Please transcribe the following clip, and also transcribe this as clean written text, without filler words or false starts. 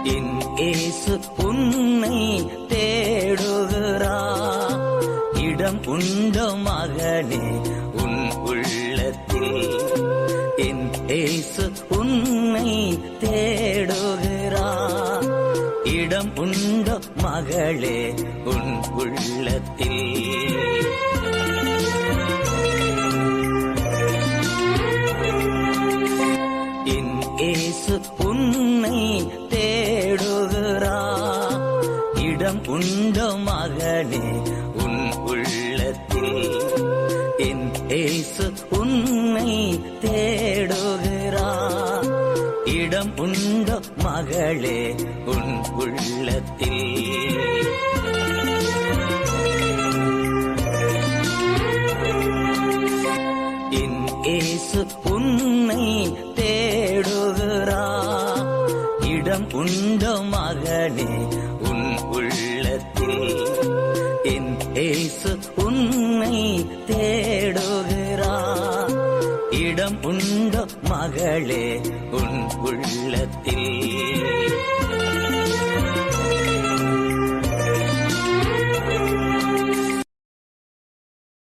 என் இயேசு உன்னை தேடுகிறார். இடம் உண்டோ மகனே உன் உள்ளத்தில்? என் இயேசு உன்னை தேடுகிறார். இடம் உண்டோ மகளே உன் உள்ளத்தில்? என் இயேசு உன்னை தேடுகிறார். இடம் உண்டோ மகனே உன் உள்ளத்தில்? என் இயேசு உன்னை தேடுகிறார். இடம் உண்டோ மகளே உன் உள்ளத்தில்? என் இயேசு உன்னை தேடுகிறார். இடம் உண்டோ மகனே உன் உள்ளத்தில்? என் இயேசு உன்னை தேடுகிறார். இடம் உண்டோ மகளே உன் உள்ளத்தில்?